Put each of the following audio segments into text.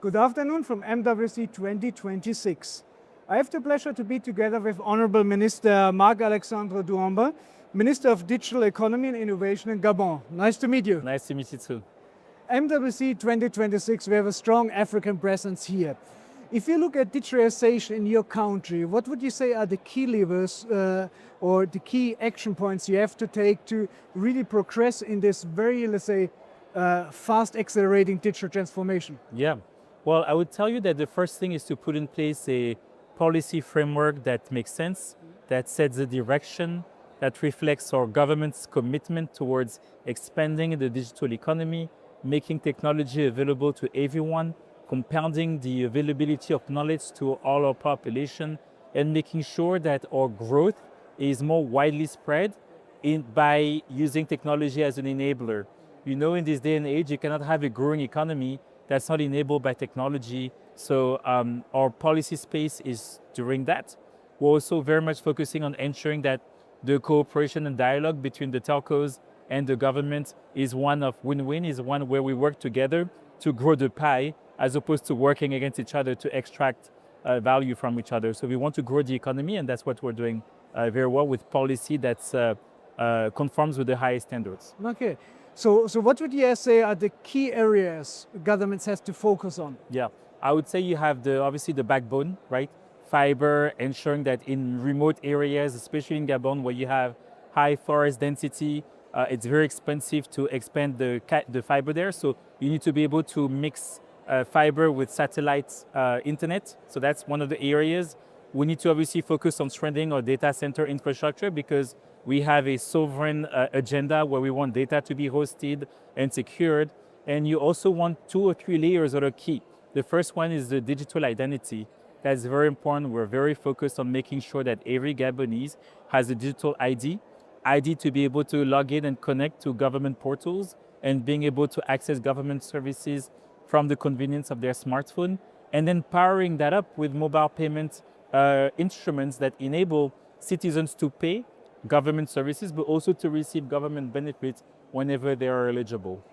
Good afternoon from MWC 2026. I have the pleasure to be together with Honorable Minister Marc-Alexandre Doumba, Minister of Digital Economy and Innovation in Gabon. Nice to meet you. Nice to meet you too. MWC 2026, we have a strong African presence here. If you look at digitalization in your country, what would you say are the key levers or the key action points you have to take to really progress in this very, let's say, fast accelerating digital transformation? Yeah. Well, I would tell you that the first thing is to put in place a policy framework that makes sense, that sets a direction, that reflects our government's commitment towards expanding the digital economy, making technology available to everyone, compounding the availability of knowledge to all our population, and making sure that our growth is more widely spread by using technology as an enabler. You know, in this day and age, you cannot have a growing economy that's not enabled by technology. So our policy space is doing that. We're also very much focusing on ensuring that the cooperation and dialogue between the telcos and the government is one of win-win, is one where we work together to grow the pie as opposed to working against each other to extract value from each other. So we want to grow the economy, and that's what we're doing very well with policy that conforms with the highest standards. Okay. So what would you say are the key areas governments has to focus on? Yeah, I would say you have obviously the backbone, right? Fiber, ensuring that in remote areas, especially in Gabon, where you have high forest density, it's very expensive to expand the fiber there. So you need to be able to mix fiber with satellite internet. So that's one of the areas. We need to obviously focus on strengthening our data center infrastructure because we have a sovereign agenda where we want data to be hosted and secured. And you also want 2 or 3 layers that are key. The first one is the digital identity. That's very important. We're very focused on making sure that every Gabonese has a digital ID to be able to log in and connect to government portals and being able to access government services from the convenience of their smartphone, and then powering that up with mobile payment instruments that enable citizens to pay government services, but also to receive government benefits whenever they are eligible.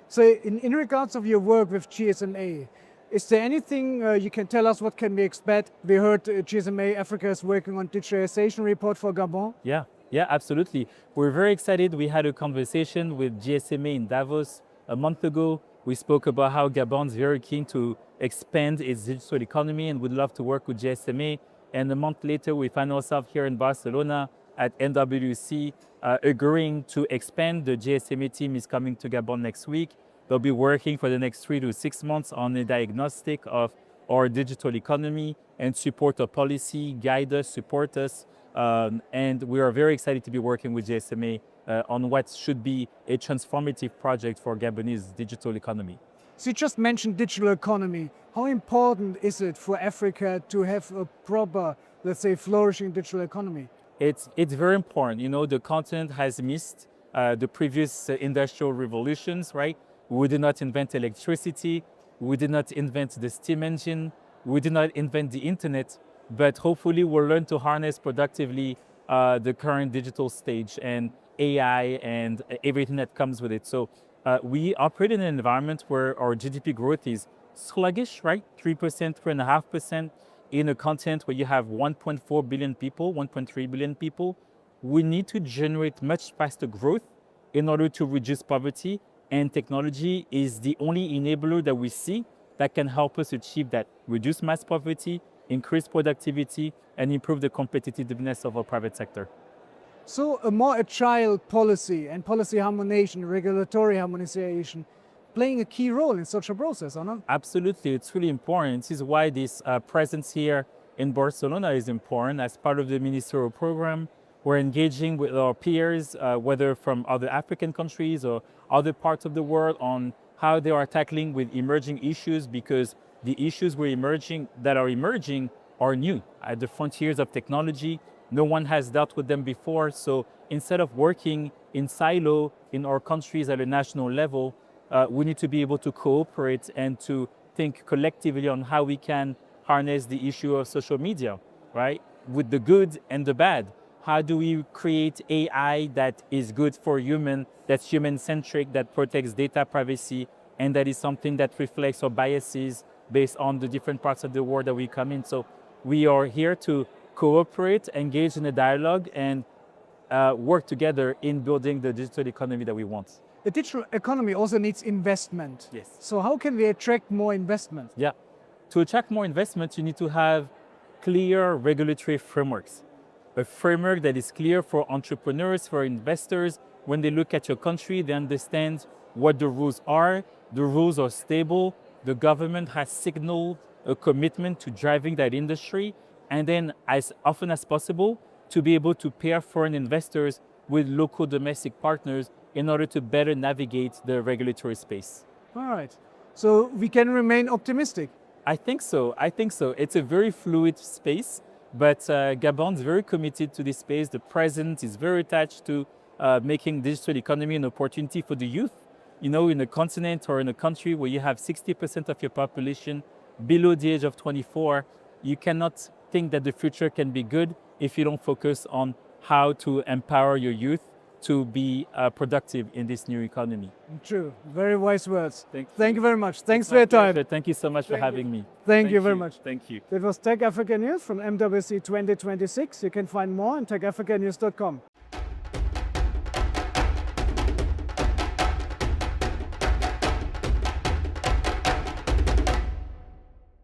So in regards of your work with GSMA, is there anything you can tell us what can we expect? We heard GSMA Africa is working on digitalization report for Gabon. Yeah, absolutely. We're very excited. We had a conversation with GSMA in Davos a month ago. We spoke about how Gabon is very keen to expand its digital economy and would love to work with GSMA. And a month later, we find ourselves here in Barcelona at MWC, agreeing to expand. The GSMA team is coming to Gabon next week. They'll be working for the next 3 to 6 months on a diagnostic of our digital economy and support our policy, guide us, support us. And we are very excited to be working with GSMA on what should be a transformative project for Gabonese digital economy. So you just mentioned digital economy. How important is it for Africa to have a proper, let's say, flourishing digital economy? It's very important. You know, the continent has missed the previous industrial revolutions, right? We did not invent electricity. We did not invent the steam engine. We did not invent the internet, but hopefully we'll learn to harness productively the current digital stage and AI and everything that comes with it. So we operate in an environment where our GDP growth is sluggish, right? 3%, 3.5%. In a continent where you have 1.4 billion people, 1.3 billion people, we need to generate much faster growth in order to reduce poverty. And technology is the only enabler that we see that can help us achieve that. Reduce mass poverty, increase productivity, and improve the competitiveness of our private sector. So a more agile policy and policy harmonization, regulatory harmonization, playing a key role in such a process, or not? Absolutely, it's really important. This is why this presence here in Barcelona is important. As part of the ministerial program, we're engaging with our peers, whether from other African countries or other parts of the world, on how they are tackling with emerging issues, because the issues that are emerging are new. At the frontiers of technology, no one has dealt with them before. So instead of working in silo in our countries at a national level, we need to be able to cooperate and to think collectively on how we can harness the issue of social media, right? With the good and the bad. How do we create AI that is good for human, that's human-centric, that protects data privacy and that is something that reflects our biases based on the different parts of the world that we come in. So we are here to cooperate, engage in a dialogue, and work together in building the digital economy that we want. The digital economy also needs investment. Yes. So how can we attract more investment? Yeah. To attract more investment, you need to have clear regulatory frameworks. A framework that is clear for entrepreneurs, for investors. When they look at your country, they understand what the rules are. The rules are stable. The government has signaled a commitment to driving that industry. And then as often as possible, to be able to pair foreign investors with local domestic partners in order to better navigate the regulatory space. All right. So we can remain optimistic. I think so. It's a very fluid space, but Gabon is very committed to this space. The president is very attached to making digital economy an opportunity for the youth. You know, in a continent or in a country where you have 60% of your population below the age of 24, you cannot think that the future can be good if you don't focus on how to empower your youth to be productive in this new economy. True. Very wise words. Thank you very much. Thanks for your time. Thank you so much for having me. Thank you very much. Thank you. That was TechAfrica News from MWC 2026. You can find more on techafricanews.com.